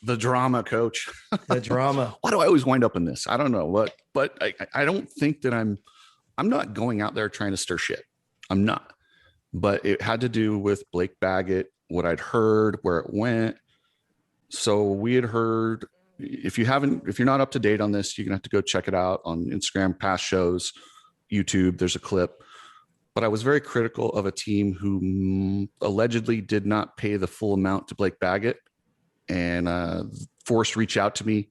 The drama, coach. The drama. Why do I always wind up in this? I don't know what, but I don't think that I'm not going out there trying to stir shit. I'm not. But it had to do with Blake Baggett, what I'd heard, where it went. So we had heard, if you're not up to date on this, you're gonna have to go check it out on Instagram, past shows, YouTube. There's a clip. But I was very critical of a team who allegedly did not pay the full amount to Blake Baggett. And Forrest reached out to me.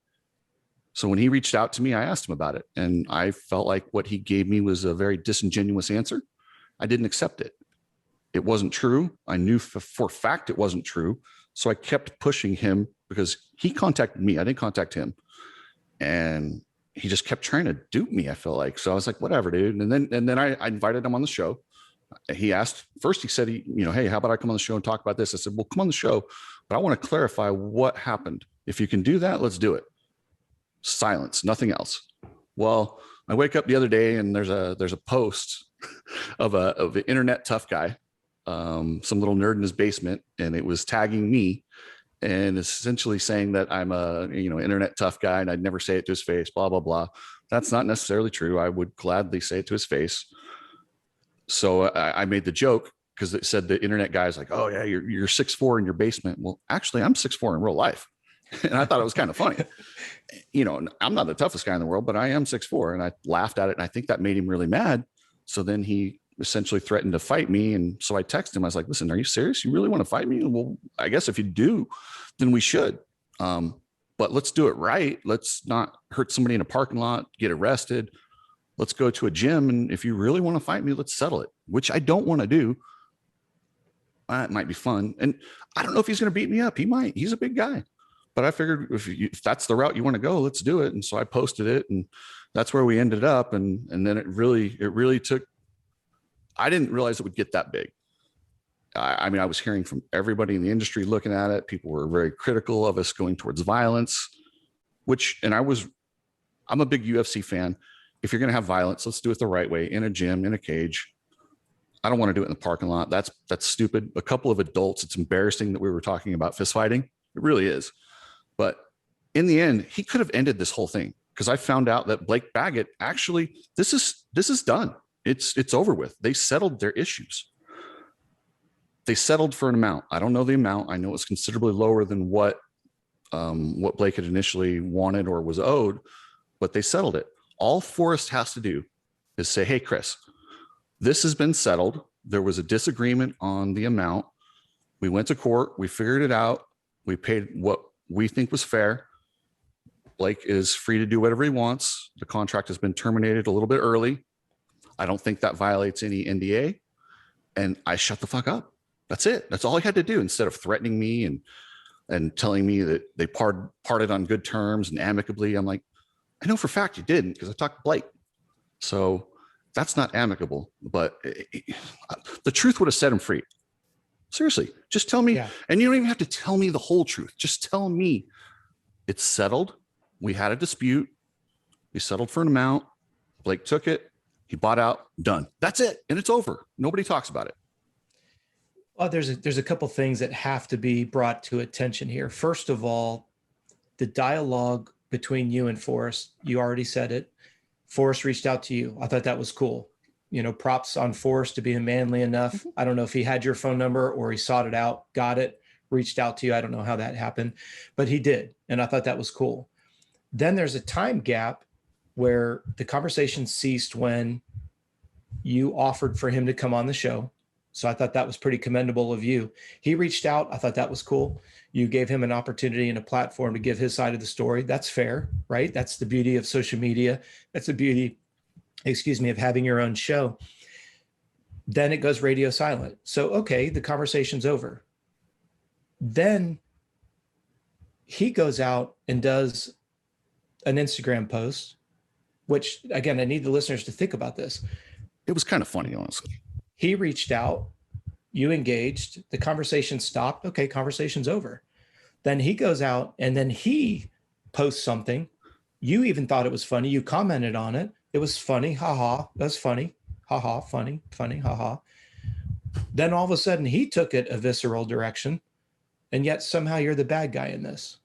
So when he reached out to me, I asked him about it. And I felt like what he gave me was a very disingenuous answer. I didn't accept it. It wasn't true. I knew for a fact it wasn't true. So I kept pushing him because he contacted me. I didn't contact him. And he just kept trying to dupe me, I feel like. So I was like, whatever, dude. And then I invited him on the show. He asked, first he said, hey, how about I come on the show and talk about this? I said, well, come on the show, but I want to clarify what happened. If you can do that, let's do it. Silence, nothing else. Well, I wake up the other day and there's a post of an internet tough guy, some little nerd in his basement, and it was tagging me and essentially saying that I'm a internet tough guy and I'd never say it to his face, blah, blah, blah. That's not necessarily true. I would gladly say it to his face. So I made the joke because it said the internet guy's like, oh yeah, you're 6'4" in your basement. Well, actually I'm 6'4" in real life. And I thought it was kind of funny. I'm not the toughest guy in the world, but I am 6'4", and I laughed at it. And I think that made him really mad. So then he essentially threatened to fight me. And so I texted him. I was like, listen, are you serious? You really want to fight me? Well, I guess if you do, then we should. But let's do it right. Let's not hurt somebody in a parking lot, get arrested. Let's go to a gym. And if you really want to fight me, let's settle it, which I don't want to do. It might be fun. And I don't know if he's going to beat me up. He might. He's a big guy. But I figured if that's the route you want to go, let's do it. And so I posted it, and that's where we ended up. And then it really took, I didn't realize it would get that big. I mean, I was hearing from everybody in the industry looking at it. People were very critical of us going towards violence, and I'm a big UFC fan. If you're going to have violence, let's do it the right way, in a gym, in a cage. I don't want to do it in the parking lot. That's stupid. A couple of adults, it's embarrassing that we were talking about fist fighting. It really is. But in the end, he could have ended this whole thing, because I found out that Blake Baggett, actually, this is done. It's over with. They settled their issues. They settled for an amount. I don't know the amount. I know it's considerably lower than what Blake had initially wanted or was owed, but they settled it. All Forrest has to do is say, hey, Chris, this has been settled. There was a disagreement on the amount. We went to court. We figured it out. We paid what we think was fair. Blake is free to do whatever he wants. The contract has been terminated a little bit early. I don't think that violates any NDA. And I shut the fuck up. That's it. That's all I had to do, instead of threatening me and telling me that they parted on good terms and amicably. I'm like, I know for a fact you didn't, because I talked to Blake. So that's not amicable. But the truth would have set him free. Seriously, just tell me. Yeah. And you don't even have to tell me the whole truth. Just tell me it's settled. We had a dispute. We settled for an amount. Blake took it. He bought out. Done. That's it. And it's over. Nobody talks about it. Well, there's a couple things that have to be brought to attention here. First of all, the dialogue between you and Forrest, you already said it. Forrest reached out to you. I thought that was cool. Props on Forrest to being manly enough. Mm-hmm. I don't know if he had your phone number or he sought it out, got it, reached out to you. I don't know how that happened, but he did. And I thought that was cool. Then there's a time gap where the conversation ceased when you offered for him to come on the show. So I thought that was pretty commendable of you. He reached out. I thought that was cool. You gave him an opportunity and a platform to give his side of the story. That's fair, right? That's the beauty of social media. That's the beauty, of having your own show. Then it goes radio silent. So, okay, the conversation's over. Then he goes out and does an Instagram post, which, again, I need the listeners to think about this. It was kind of funny, honestly. He reached out, you engaged, the conversation stopped. Okay, conversation's over. Then he goes out and then he posts something. You even thought it was funny. You commented on it. It was funny. Ha ha. That's funny. Ha ha. Funny. Funny. Ha ha. Then all of a sudden he took it a visceral direction. And yet somehow you're the bad guy in this.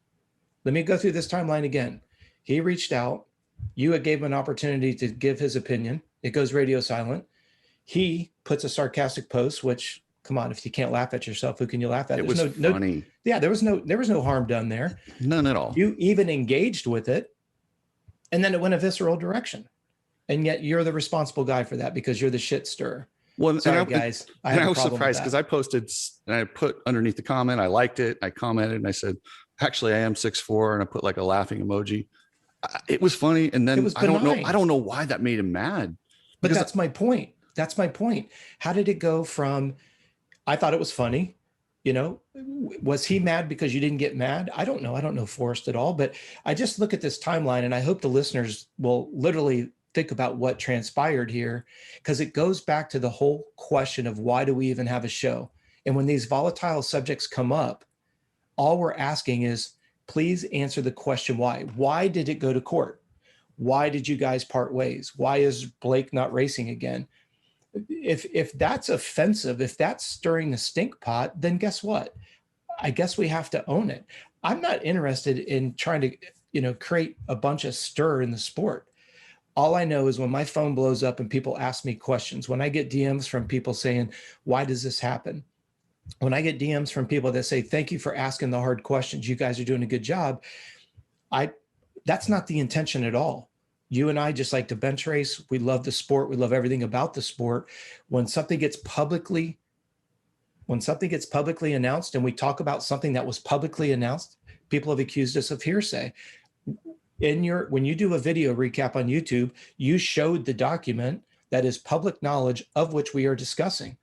let me go through this timeline again. He reached out. You gave him an opportunity to give his opinion. It goes radio silent. He puts a sarcastic post, which, come on, if you can't laugh at yourself, who can you laugh at? It was funny. Yeah, there was no harm done there. None at all. You even engaged with it, and then it went a visceral direction. And yet you're the responsible guy for that because you're the shit stirrer. Well, sorry, guys. I was surprised because I posted and I put underneath the comment, I liked it. I commented and I said, actually, I am 6'4", and I put like a laughing emoji. It was funny. And then I don't know why that made him mad. But that's my point. That's my point. How did it go from, I thought it was funny, was he mad because you didn't get mad? I don't know. I don't know Forrest at all, but I just look at this timeline and I hope the listeners will literally think about what transpired here, because it goes back to the whole question of why do we even have a show? And when these volatile subjects come up, all we're asking is, please answer the question why. Why did it go to court? Why did you guys part ways? Why is Blake not racing again? If that's offensive, if that's stirring the stink pot, then guess what? I guess we have to own it. I'm not interested in trying to, create a bunch of stir in the sport. All I know is when my phone blows up and people ask me questions, when I get DMs from people saying, why does this happen? When I get DMs from people that say, thank you for asking the hard questions, you guys are doing a good job. That's not the intention at all. You and I just like to bench race. We love the sport. We love everything about the sport. When something gets publicly announced and we talk about something that was publicly announced, people have accused us of hearsay. When you do a video recap on YouTube, you showed the document that is public knowledge of which we are discussing.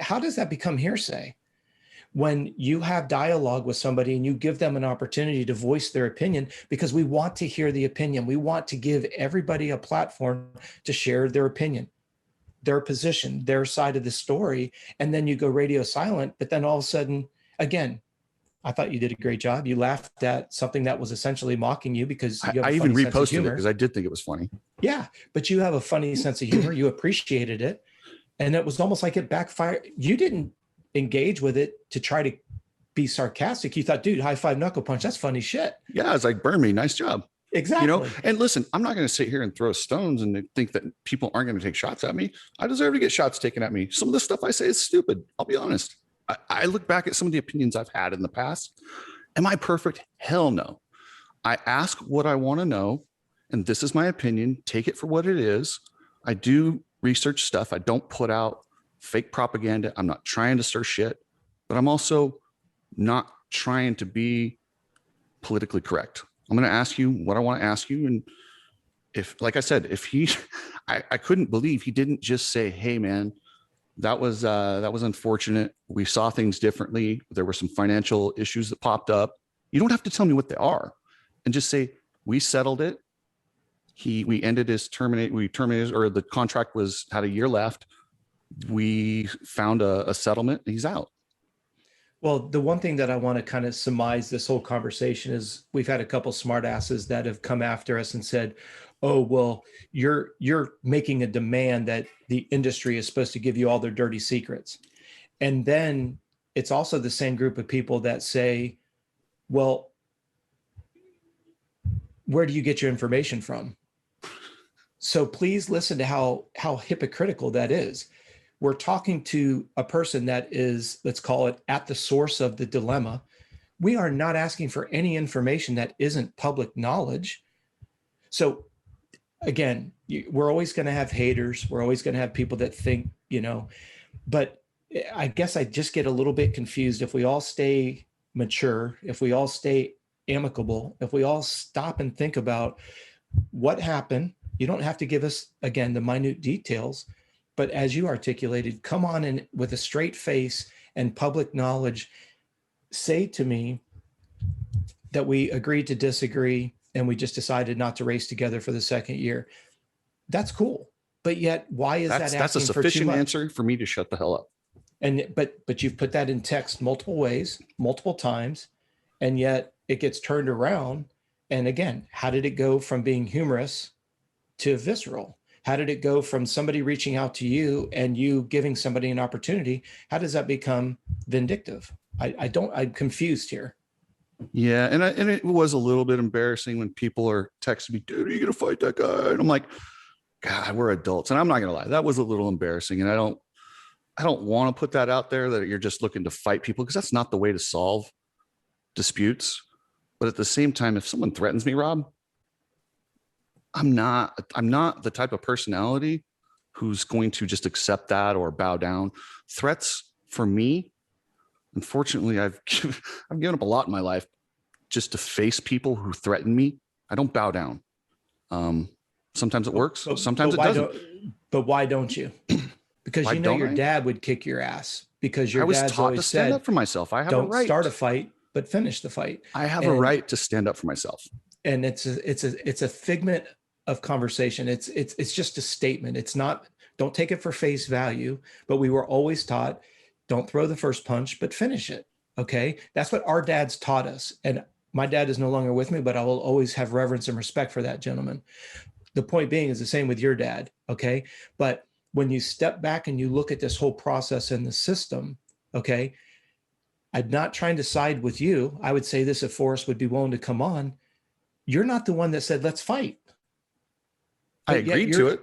How does that become hearsay? When you have dialogue with somebody and you give them an opportunity to voice their opinion, because we want to hear the opinion. We want to give everybody a platform to share their opinion, their position, their side of the story. And then you go radio silent, but then all of a sudden, again, I thought you did a great job. You laughed at something that was essentially mocking you because you have I even reposted it because I did think it was funny. Yeah, but you have a funny sense of humor. You appreciated it. And it was almost like it backfired. You didn't engage with it to try to be sarcastic. You thought, dude, high five, knuckle punch. That's funny shit. Yeah, it's like, burn me. Nice job. Exactly. And listen, I'm not going to sit here and throw stones and think that people aren't going to take shots at me. I deserve to get shots taken at me. Some of the stuff I say is stupid. I'll be honest. I look back at some of the opinions I've had in the past. Am I perfect? Hell no. I ask what I want to know, and this is my opinion. Take it for what it is. I do research stuff. I don't put out fake propaganda. I'm not trying to stir shit, but I'm also not trying to be politically correct. I'm going to ask you what I want to ask you. And if, like I said, I couldn't believe he didn't just say, hey man, that was unfortunate. We saw things differently. There were some financial issues that popped up. You don't have to tell me what they are, and just say, we settled it. We terminated, or the contract had a year left. We found a settlement. He's out. Well, the one thing that I want to kind of surmise this whole conversation is we've had a couple smartasses that have come after us and said, oh, well, you're making a demand that the industry is supposed to give you all their dirty secrets. And then it's also the same group of people that say, well, where do you get your information from? So please listen to how hypocritical that is. We're talking to a person that is, let's call it, at the source of the dilemma. We are not asking for any information that isn't public knowledge. So again, we're always going to have haters. We're always going to have people that think, but I guess I just get a little bit confused. If we all stay mature, if we all stay amicable, if we all stop and think about what happened, you don't have to give us, again, the minute details, but as you articulated, come on in with a straight face and public knowledge. Say to me that we agreed to disagree and we just decided not to race together for the second year. That's cool. But yet, why is that's a sufficient answer for me to shut the hell up? And but you've put that in text multiple ways, multiple times, and yet it gets turned around. And again, how did it go from being humorous to visceral? How did it go from somebody reaching out to you and you giving somebody an opportunity? How does that become vindictive? I'm confused here. Yeah, and it was a little bit embarrassing when people are texting me, dude, are you gonna fight that guy? And I'm like, God, we're adults. And I'm not gonna lie, that was a little embarrassing. And I don't want to put that out there that you're just looking to fight people, because that's not the way to solve disputes. But at the same time, if someone threatens me, Rob, I'm not the type of personality who's going to just accept that or bow down. Threats for me, unfortunately, I've given up a lot in my life just to face people who threaten me. I don't bow down. Sometimes it works, sometimes it doesn't. But why don't you? Because Why you know don't your I? dad would kick your ass, because I your was dad's taught to always stand said, up for myself. I have a don't right. start a fight, but finish the fight. I have a And right to stand up for myself. it's a figment of conversation. It's just a statement. It's not, don't take it for face value, but we were always taught, don't throw the first punch, but finish it. Okay. That's what our dads taught us. And my dad is no longer with me, but I will always have reverence and respect for that gentleman. The point being is the same with your dad. Okay. But when you step back and you look at this whole process and the system, okay, I'm not trying to side with you. I would say this, if Forrest would be willing to come on, you're not the one that said, let's fight. I But yet agreed to it.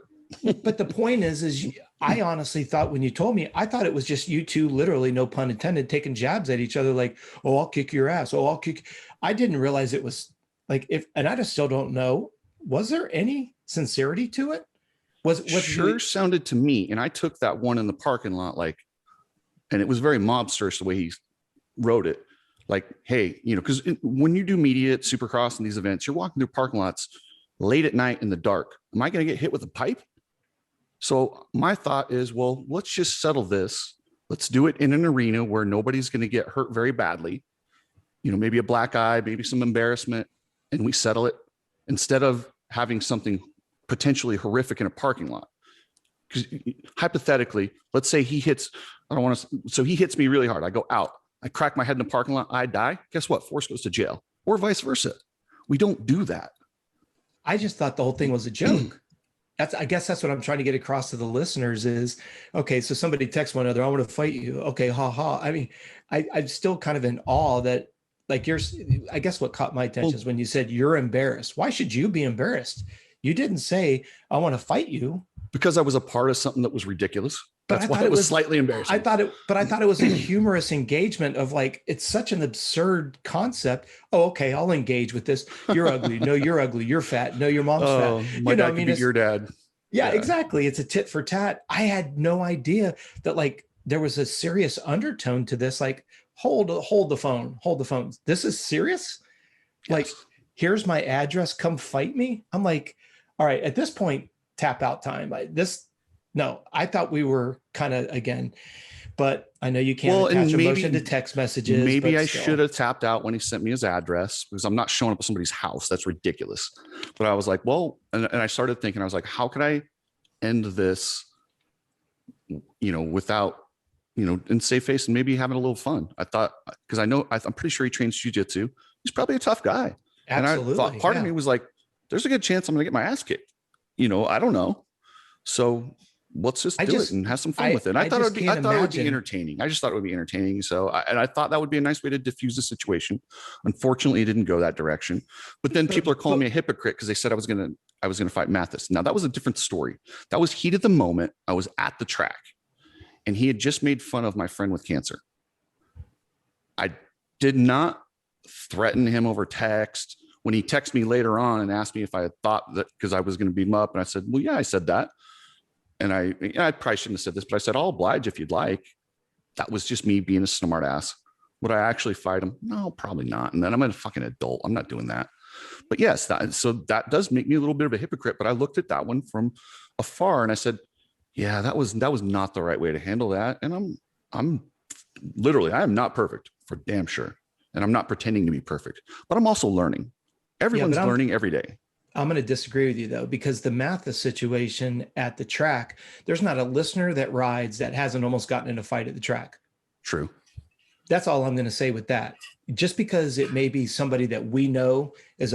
but the point is I honestly thought, when you told me, I thought it was just you two, literally, no pun intended, taking jabs at each other, like, oh, I'll kick your ass. Oh, I'll kick. I didn't realize it was like, and I just still don't know. Was there any sincerity to it? Was Sure you, sounded to me, and I took that one in the parking lot, like, and it was very mobsterish the way he wrote it. Like, hey, because when you do media at Supercross and these events, you're walking through parking lots late at night in the dark. Am I going to get hit with a pipe? So my thought is, well, let's just settle this. Let's do it in an arena where nobody's going to get hurt very badly. Maybe a black eye, maybe some embarrassment, and we settle it instead of having something potentially horrific in a parking lot. Because hypothetically, let's say he hits, I don't want to, so he hits me really hard. I go out, I crack my head in the parking lot, I die. Guess what? Forrest goes to jail, or vice versa. We don't do that. I just thought the whole thing was a joke. I guess that's what I'm trying to get across to the listeners is, okay, so somebody texts one another, I want to fight you. Okay, ha ha. I mean, I'm still kind of in awe that, like, I guess what caught my attention is when you said you're embarrassed. Why should you be embarrassed? You didn't say, I want to fight you. Because I was a part of something that was ridiculous. But That's why it was slightly embarrassing. I thought it was a humorous engagement of, like, it's such an absurd concept. Oh, okay, I'll engage with this. You're ugly. No, you're ugly. You're fat. No, your mom's fat. My dad could beat your dad. Yeah, exactly. It's a tit for tat. I had no idea that, like, there was a serious undertone to this. Like, hold the phone. This is serious. Yes. Like, here's my address. Come fight me. I'm like, all right, at this point, tap out time. No, I thought we were kind of, again, but I know you can't attach emotion to text messages. Maybe I should have tapped out when he sent me his address, because I'm not showing up at somebody's house. That's ridiculous. But I was like, well, and I started thinking, I was like, how could I end this, without, in safe face and maybe having a little fun. I thought, because I'm pretty sure he trains jiu-jitsu. He's probably a tough guy. Absolutely. And I thought, part of me was like, there's a good chance I'm going to get my ass kicked. I don't know. So let's just do it and have some fun with it. And I thought it would be entertaining. I just thought it would be entertaining. So, I thought that would be a nice way to diffuse the situation. Unfortunately, it didn't go that direction. But then people are calling me a hypocrite because they said I was going to fight Mathis. Now, that was a different story. That was heat of the moment. I was at the track, and he had just made fun of my friend with cancer. I did not threaten him over text. When he texted me later on and asked me if I had thought that, because I was going to beat him up, and I said, well, yeah, I said that. And I probably shouldn't have said this, but I said, I'll oblige if you'd like. That was just me being a smart ass. Would I actually fight him? No, probably not. And then I'm a fucking adult. I'm not doing that. But yes, so that does make me a little bit of a hypocrite. But I looked at that one from afar and I said, yeah, that was not the right way to handle that. And I'm literally, I am not perfect, for damn sure. And I'm not pretending to be perfect, but I'm also learning. Everyone's learning every day. I'm going to disagree with you, though, because the Mathis situation at the track, there's not a listener that rides that hasn't almost gotten in a fight at the track. True. That's all I'm going to say with that. Just because it may be somebody that we know is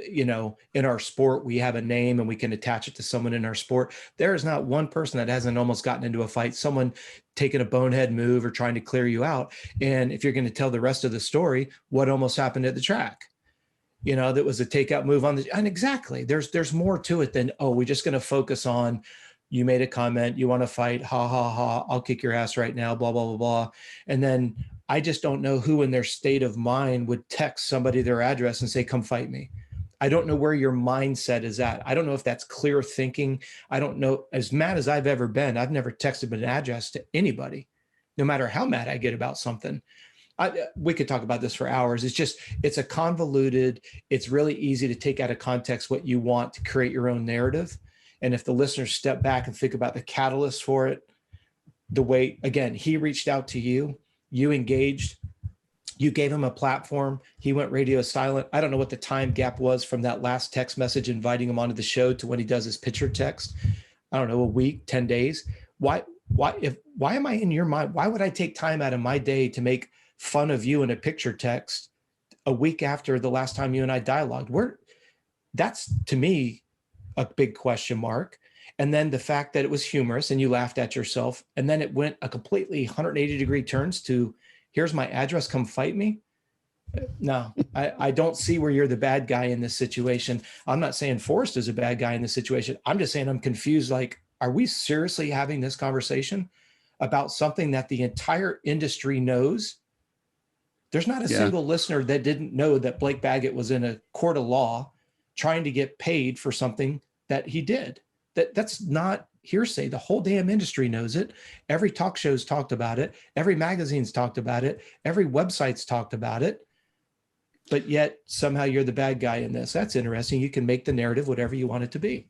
you know, in our sport, we have a name and we can attach it to someone in our sport. There is not one person that hasn't almost gotten into a fight, someone taking a bonehead move or trying to clear you out. And if you're going to tell the rest of the story, what almost happened at the track, you know, that was a takeout move on the, and exactly, there's more to it than, oh, we're just going to focus on, you made a comment, you want to fight, ha, ha, ha, I'll kick your ass right now, blah, blah, blah, blah. And then I just don't know who in their state of mind would text somebody their address and say, come fight me. I don't know where your mindset is at. I don't know if that's clear thinking. I don't know. As mad as I've ever been, I've never texted an address to anybody, no matter how mad I get about something. We could talk about this for hours. It's a convoluted, it's really easy to take out of context what you want to create your own narrative. And if the listeners step back and think about the catalyst for it, the way, again, he reached out to you, you engaged, you gave him a platform. He went radio silent. I don't know what the time gap was from that last text message inviting him onto the show to when he does his picture text. I don't know, a week, 10 days. Why am I in your mind? Why would I take time out of my day to make fun of you in a picture text a week after the last time you and I dialogued? That's to me a big question mark. And then the fact that it was humorous and you laughed at yourself, and then it went a completely 180-degree turns to, here's my address, come fight me. No, I don't see where you're the bad guy in this situation. I'm not saying Forrest is a bad guy in this situation. I'm just saying I'm confused. Like, are we seriously having this conversation about something that the entire industry knows? There's not a single listener that didn't know that Blake Baggett was in a court of law trying to get paid for something that he did. That's not hearsay. The whole damn industry knows it. Every talk show's talked about it. Every magazine's talked about it. Every website's talked about it. But yet somehow you're the bad guy in this. That's interesting. You can make the narrative whatever you want it to be.